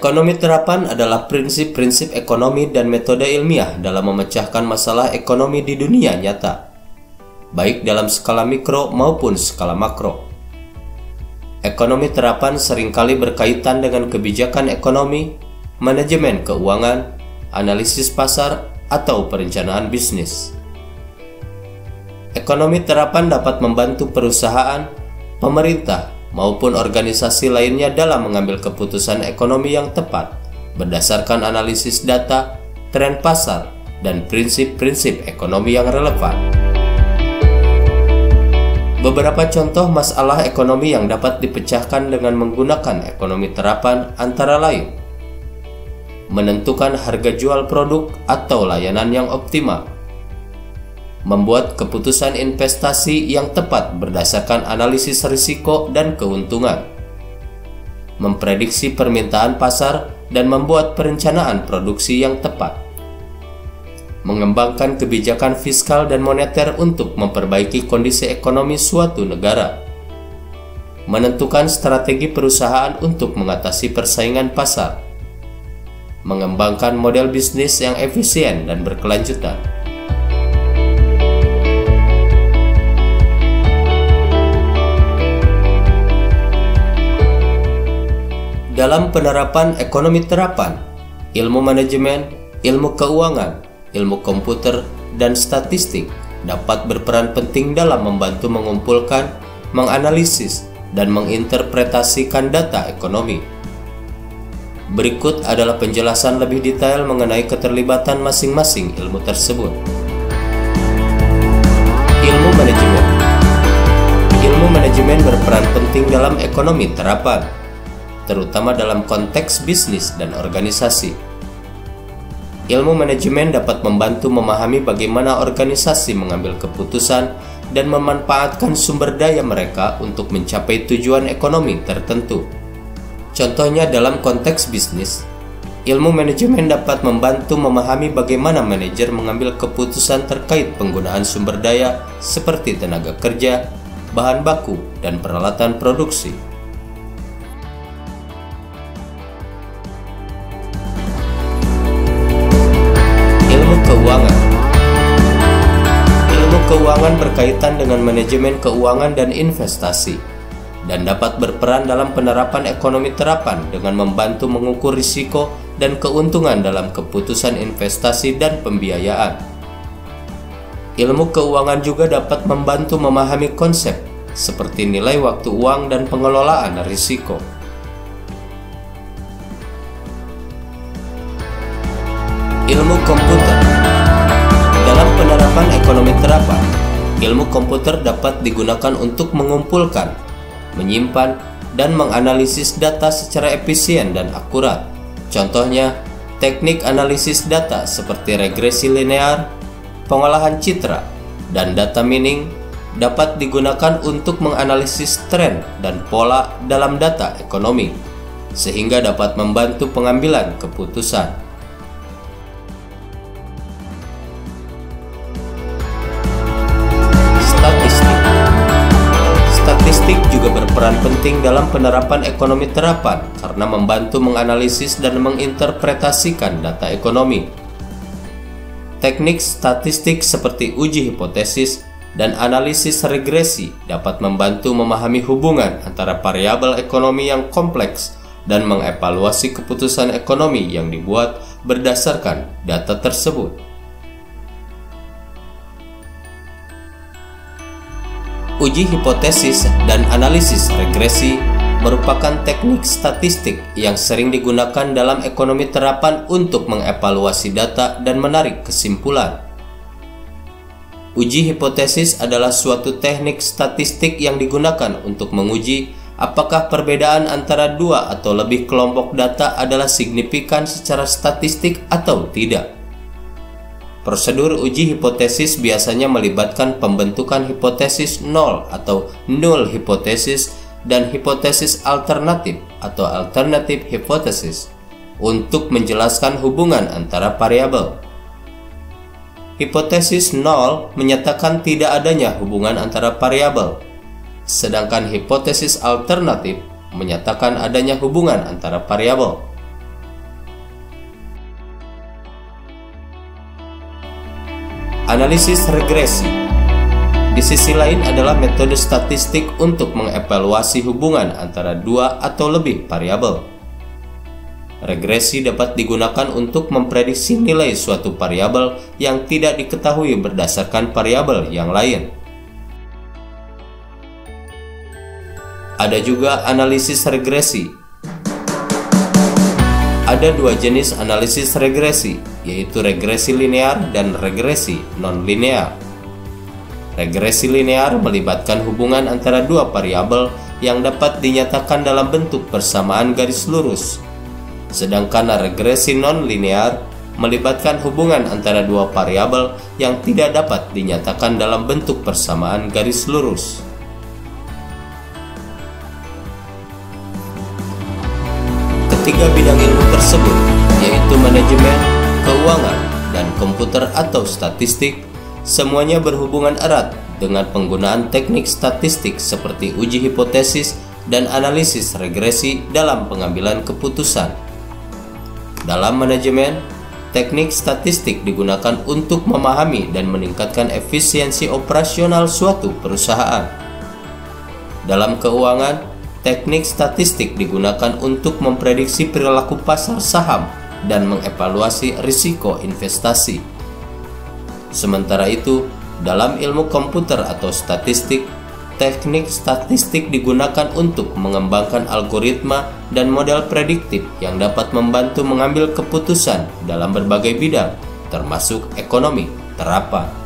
Ekonomi terapan adalah prinsip-prinsip ekonomi dan metode ilmiah dalam memecahkan masalah ekonomi di dunia nyata, baik dalam skala mikro maupun skala makro. Ekonomi terapan seringkali berkaitan dengan kebijakan ekonomi, manajemen keuangan, analisis pasar, atau perencanaan bisnis. Ekonomi terapan dapat membantu perusahaan, pemerintah, maupun organisasi lainnya dalam mengambil keputusan ekonomi yang tepat berdasarkan analisis data, tren pasar, dan prinsip-prinsip ekonomi yang relevan. Beberapa contoh masalah ekonomi yang dapat dipecahkan dengan menggunakan ekonomi terapan antara lain: menentukan harga jual produk atau layanan yang optimal, membuat keputusan investasi yang tepat berdasarkan analisis risiko dan keuntungan, memprediksi permintaan pasar dan membuat perencanaan produksi yang tepat, mengembangkan kebijakan fiskal dan moneter untuk memperbaiki kondisi ekonomi suatu negara, menentukan strategi perusahaan untuk mengatasi persaingan pasar, mengembangkan model bisnis yang efisien dan berkelanjutan. Dalam penerapan ekonomi terapan, ilmu manajemen, ilmu keuangan, ilmu komputer, dan statistik dapat berperan penting dalam membantu mengumpulkan, menganalisis, dan menginterpretasikan data ekonomi. Berikut adalah penjelasan lebih detail mengenai keterlibatan masing-masing ilmu tersebut. Ilmu manajemen. Ilmu manajemen berperan penting dalam ekonomi terapan, terutama dalam konteks bisnis dan organisasi. Ilmu manajemen dapat membantu memahami bagaimana organisasi mengambil keputusan dan memanfaatkan sumber daya mereka untuk mencapai tujuan ekonomi tertentu. Contohnya dalam konteks bisnis, ilmu manajemen dapat membantu memahami bagaimana manajer mengambil keputusan terkait penggunaan sumber daya seperti tenaga kerja, bahan baku, dan peralatan produksi. Keuangan. Ilmu keuangan berkaitan dengan manajemen keuangan dan investasi, dan dapat berperan dalam penerapan ekonomi terapan dengan membantu mengukur risiko dan keuntungan dalam keputusan investasi dan pembiayaan. Ilmu keuangan juga dapat membantu memahami konsep seperti nilai waktu uang dan pengelolaan risiko. Ilmu komputer. Dalam penerapan ekonomi terapan, ilmu komputer dapat digunakan untuk mengumpulkan, menyimpan, dan menganalisis data secara efisien dan akurat. Contohnya, teknik analisis data seperti regresi linear, pengolahan citra, dan data mining dapat digunakan untuk menganalisis tren dan pola dalam data ekonomi, sehingga dapat membantu pengambilan keputusan. Statistik juga berperan penting dalam penerapan ekonomi terapan karena membantu menganalisis dan menginterpretasikan data ekonomi. Teknik statistik seperti uji hipotesis dan analisis regresi dapat membantu memahami hubungan antara variabel ekonomi yang kompleks dan mengevaluasi keputusan ekonomi yang dibuat berdasarkan data tersebut. Uji hipotesis dan analisis regresi merupakan teknik statistik yang sering digunakan dalam ekonomi terapan untuk mengevaluasi data dan menarik kesimpulan. Uji hipotesis adalah suatu teknik statistik yang digunakan untuk menguji apakah perbedaan antara dua atau lebih kelompok data adalah signifikan secara statistik atau tidak. Prosedur uji hipotesis biasanya melibatkan pembentukan hipotesis nol atau null hipotesis dan hipotesis alternatif atau alternative hypothesis untuk menjelaskan hubungan antara variabel. Hipotesis nol menyatakan tidak adanya hubungan antara variabel, sedangkan hipotesis alternatif menyatakan adanya hubungan antara variabel. Analisis regresi. Di sisi lain adalah metode statistik untuk mengevaluasi hubungan antara dua atau lebih variabel. Regresi dapat digunakan untuk memprediksi nilai suatu variabel yang tidak diketahui berdasarkan variabel yang lain. Ada juga analisis regresi. Ada dua jenis analisis regresi, yaitu regresi linear dan regresi non-linear. Regresi linear melibatkan hubungan antara dua variabel yang dapat dinyatakan dalam bentuk persamaan garis lurus. Sedangkan regresi non-linear melibatkan hubungan antara dua variabel yang tidak dapat dinyatakan dalam bentuk persamaan garis lurus. Ketiga bidang ilmu tersebut, yaitu manajemen, keuangan, dan komputer atau statistik, semuanya berhubungan erat dengan penggunaan teknik statistik seperti uji hipotesis dan analisis regresi dalam pengambilan keputusan. Dalam manajemen, teknik statistik digunakan untuk memahami dan meningkatkan efisiensi operasional suatu perusahaan. Dalam keuangan, teknik statistik digunakan untuk memprediksi perilaku pasar saham dan mengevaluasi risiko investasi. Sementara itu, dalam ilmu komputer atau statistik, teknik statistik digunakan untuk mengembangkan algoritma dan model prediktif yang dapat membantu mengambil keputusan dalam berbagai bidang, termasuk ekonomi terapan.